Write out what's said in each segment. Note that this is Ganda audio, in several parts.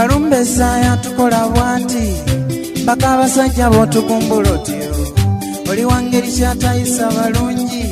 Walumbesa yatukola bwati mpaka abasajja b'otugumbula otyo oli wangeri kyatayisa balungi.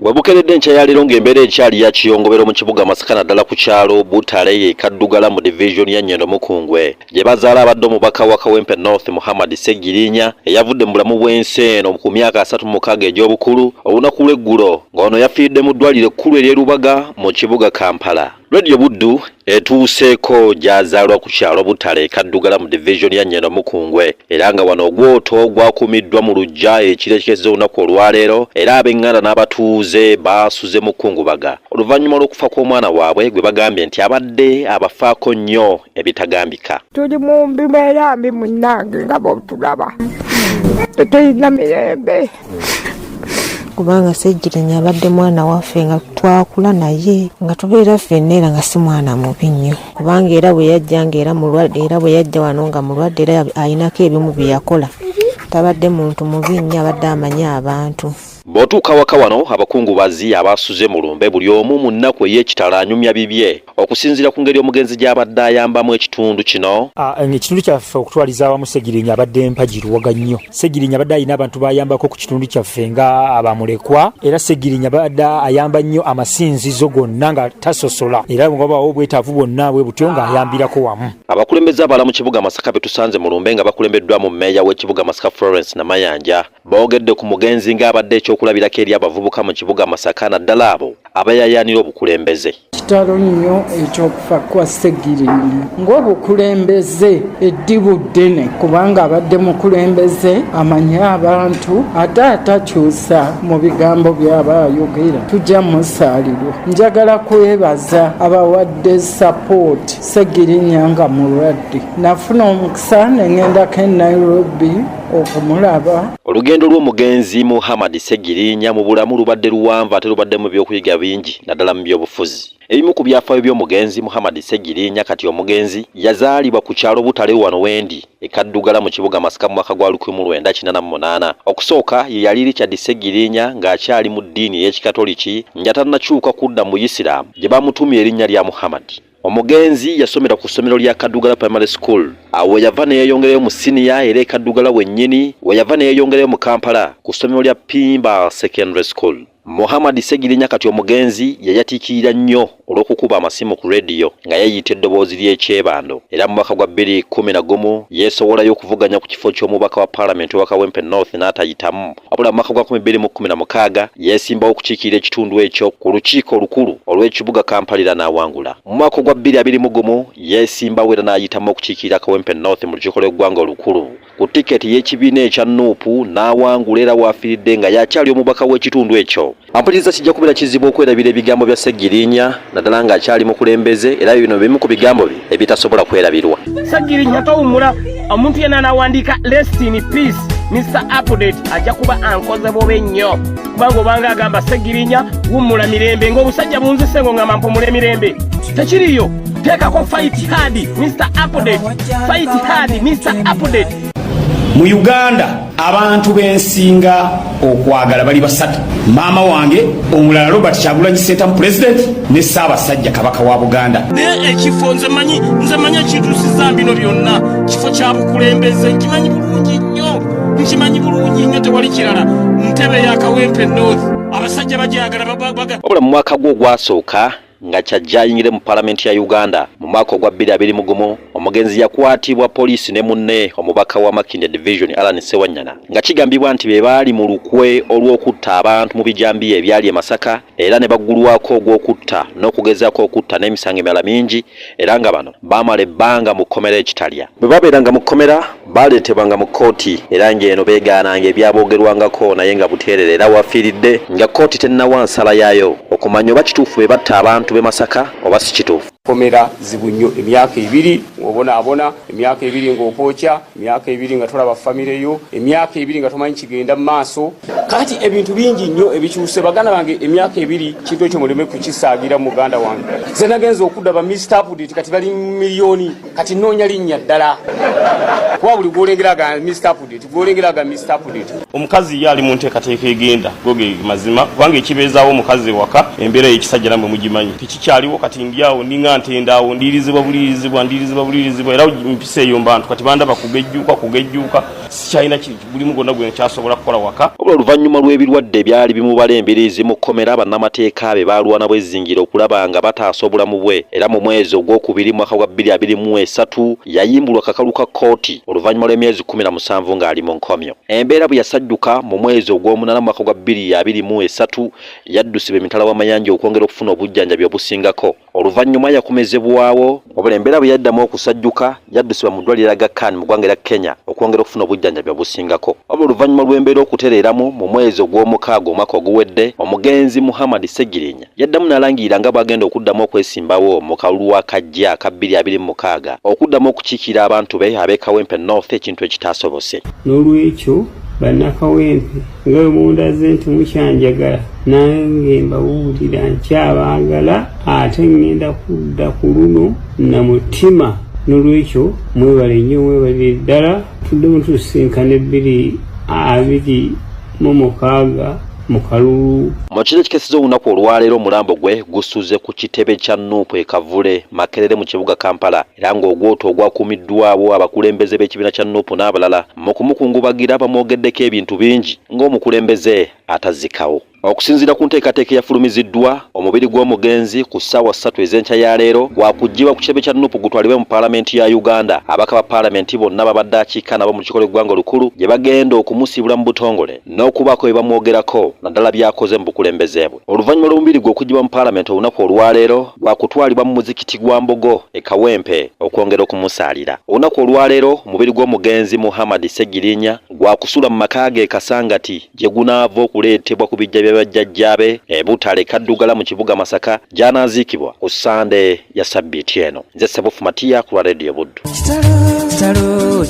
Wabukeredde ncha ya lero ng'embeera ekyali ya kiyongobero mu kibuga Masaka naddala ku kyalo Butale Kaddugala mu division ya Nnyendo Mukungwe gye bazaala abadde omubaka wa Kawempe North Muhammad Segirinya eyavudde mu bulamu bw'ensi eno ku myaka 36 egy'obukulu olunaku lw'eggulo ng'ono yafiiridde mu ddwaliro ekkulu ery'Erubaga mu kibuga Kampala. Radio Buddu etuuseeko gy'azaalwa ku kyalo Butale Kaddugala mu division ya Nnyendo Mukungwe era nga wano ogwoto gwakumiddwa mu luggya ekireekereza olunaku olwaleero era ab'enganda n'abatuuze baasuze mu kkungubaga oluvannyuma lw'okufa kw'omwana waabwe gwe bagambye nti abadde abafaako nnyo ebitagambika. Tuli mu mbeera mbi munnange nga bw'otulaba tetulina mirembe kubanga Segirinya abadde mwana waffe nga twakula naye nga tubeera ffenna era nga si mwana mubi nnyo kubanga era bwe yajja ng'era mulwadde era bwe yajja wano nga mulwadde era ayinako ebimu bye yakola tabadde muntu mubi nnyo abadde amanyi abantu. Bw'otuuka waka wano abakungubazi abaasuze mu lumbe buli omu mu nnaku ey'ekitala anyumya bibye okusinziira ku ngeri omugenzi gy'abadde ayambamu ekitundu kino. Ekitundu kyaffe okutwaliza awamu Segirinya abadde mpagiruwaga nnyo. Segirinya abadde alina abantu bayambako ku kitundu kyaffe nga abamulekwa era Segirinya abadde ayamba nnyo amasinzizo gonna nga tasosola era bw'abaawo obwetaavu bwonna bwe butyo ng'ayambirako wamu. Abakulembeze abalala mu kibuga Masaka be tusanze mu lumbe nga bakulembeddwa mu mmeeya w'ekibuga Masaka Florence Namayanja boogedde ku mugenzi ng'abadde ekyokulabirako eri abavubuka mu kibuga Masaka naddala abo abayayaanira obukulembeze. Kitalo nnyo ekyokufa kwa Segirinya ng'obukulembeze eddibu ddene kubanga abadde mukulembeze amanyi abantu ate atakyusa mu bigambo by'aba ayogera. Tujja musaalirwa. Njagala kwebaza abawadde support Segirinya nga mulwadde. Nafuna omukisa ne ngendako e Nairobi okumulaba. Olugendo lw'omugenzi Muhammad Segirinya mu bulamu lubadde luwanvu ate lubadde mu byokuyiga bingi naddala mu byobufuzi. Ebimu ku byafaayo by'omugenzi Muhammad Segirinya kati omugenzi yazaalibwa ku kyalo Butale wano wendi Kaddugala mu kibuga Masaka mu mwaka gwa 1988. Okusooka ye yali Richard Segirinya ng'akyali mu ddiini y'Ekikatoliki nga tannakyuka kudda mu Isiraamu gye bamutumye erinnya lya Muhammad. Omugenzi yasomera ku ssomero lya Kaddugala Primary School awo yava neyeeyongerayo mu siniya era Kaddugala wennyini we yava neyeeyongerayo mu Kampala ku ssomero lya Pimba Secondary School. Muhammad Segirinya kati omugenzi yayatiikirira nnyo olw'okukuba amasimu ku radio nga yayita eddoboozi ly'ekyebando era mu mwaka gwa 2011 yeesowolayo okuvuganya ku kifo ky'omubaka wa Parliament wa Kawempe North n'atayitamu wabula mu mwaka gwa 2016 yeesimbawo okukiikirira ekitundu ekyo ku lukiiko olukulu olw'ekibuga Kampala n'awangula. Mu mwaka gwa 2021 yeesimbawo era n'ayitamu okukiikirira Kawempe North mu lukiiko lw'eggwanga olukulu ku tiketi y'ekibiina ekya Nuupu n'awangula era waafiiridde nga yakyali omubaka w'ekitundu ekyo. Ampuliriza kijja kubeera kizibu okwerabira ebigambo bya Segirinya naddala ng'akyali mukulembeze era bino bimu ku bigambo bye ebitasobola kwerabirwa. Segirinya towummula omuntu yenna n'awandiika rest in peace Mr. Update ajja kuba ankoze bobe nnyo kubanga obanga agamba Segirinya wummula mirembe ng'obusajja bunzise ngo ngamba mpumule mirembe tekiriyo. Teekako fight hard Mr. Update, fight hard Mr. Update. Mu Uganda abantu bensinga okwagala bali basatu. Maama wange omulala Robert Kyagulanyi Ssentamu President ne Ssaabasajja Kabaka wa Buganda. Ekifo nze manyi kituusiza bino byonna kifo kya bukulembeze nkimanyi bulungi nnyo tewali kirala ntebe ya Kawempe North abasajja bagyagala baga. Wabula mu mwaka gwo gwasooka nga kyajja ayingire mu Parliament ya Uganda mu mwaka gwa 2021 omugenzi yakwatibwa poliisi ne munne omubaka wa Makindye Division Alan Sewanyana nga kigambibwa nti be baali mu lukwe olw'okutta abantu mu bijambiya ebyali e Masaka era ne baggulwako ogw'okutta n'okugezaako okutta n'emisango emirala mingi era nga bano baamala ebbanga mu kkomera ekitalya. Bwe babeeranga mu kkomera baaleetebwanga mu kkooti era ng'eno beegaananga ebyaboogerwangako naye nga buteerere era wafiiridde nga kkooti tennawa nsala yaayo okumanya oba kituufu be batta abantu be Masaka oba si kituufu. Komera zibunyo emyaka 2 ng'obonaabona, emyaka 2 ng'okwokya, emyaka 2 nga tolaba famire yo, emyaka 2 nga tomanyi kigenda mu maaso. kati ebintu bingi nnyo ebikyuse baganda bange emyaka ebiri kintu ekyo muleme kukisaagira muganda wange ze nagenza okudda ba Mr. Update kati bali miliyoni kati noonya linnya ddala kuba buli gwolengeraga Mr. Update gwolengeraga Mr. Update omukazi ye ali mu nteekateeka egenda goge mazima kubanga ekibeezaawo omukazi waka embeera y'ekisajja namwe mugimanyi tekikyaliwo kati ndyawo ninga ntendaawo ndirizibwa era mpisa eyo mbantu kati bandaba kugejjuuka sikyalina bulimu gwonna gwe nkyasobola kukola waka obula oluvannyuma lw'ebirwadde byali bimubala embiriizi mu kkomera bannamateeka be baalwana bwezzingira okulaba nga bataasa obulamu bwe era mu mwezi ogwokubiri mwaka gwa 2023 yayimbulwa kakalu ka kkooti oluvannyuma lw'emyezi 17 ng'ali mu nkomyo. Embeera bwe yasajjuka mu mwezi ogw'omunana mwaka gwa 2023 yaddusibwa emitala w'amayanja okwongera okufuna obujjanjabi obusingako. Oluvannyuma yakomezebwawo obula embeera bwe yaddamu okusajjuka yaddusibwa mu ddwaliro lya Khan mu ggwanga lya Kenya okwongera okufuna obujjanjabi obusingako. Obula oluvannyuma lw'embeera okutereeramu mu mwezi ogw'omukaaga omwaka oguwedde omugenzi Muhammad Segirinya yaddamu n'alangirira nga bw'agenda okuddamu okwesimbawo mu kalulu akajja ka 2026 okuddamu okukiikira abantu be ab'e Kawempe North ekintu ekitaasobose. N'olwekyo bannakawempe nga bwe mundaze nti mukyanjagala nange mbawulira nkyabaagala ate ngenda kudda ku luno na mutima. N'olwekyo mwebale nnyo mwebalire ddala tuddemu tusinkana 2026 mu kalulu. Mu kiro ekikeseza olunaku olwaleero omulambo gwe gusuze ku kitebe kya Nuupu e Kavule Makerere mu kibuga Kampala era ng'ogwoto ogwakuumiddwawo abakulembeze b'ekibiina kya Nuupu n'abalala mu kumukungubagira bamwogeddeko ebintu bingi ng'omukulembeze atazikawo. Okusinziira ku nteekateeka eyafulumiziddwa omubiri gw'omugenzi ku ssaawa 3 ez'enkya ya leero gwakuggyibwa ku kitebe kya Nuupu gutwalibwe mu paalamenti ya Uganda. Abaka ba paalamenti bonna babadde akiika nabo mu lukiiko lw'eggwanga olukulu gye bagenda okumusiibula mu butongole n'okubaako bye bamwogerako naddala byakoze mu bukulembeze bwe. Oluvannyuma lw'omubiri gwe okuggyibwa mu paalamenti olunaku olwaleero gwakutwalibwa mu muzikiti gwa Mbogo e Kawempe okwongera okumusaalira. Olunaku olwaleero omubiri gw'omugenzi Muhammad Segirinya gwakusula mu maka ge Kasangati gye gunaava okuleetebwa ku bijja bajjajjabe Butale Kaddugala mu kibuga Masaka gy'anaaziikibwa ku Sande ya Sabbiiti eno. Nze Sebufu Matiya ku Radio Buddu. Kitalo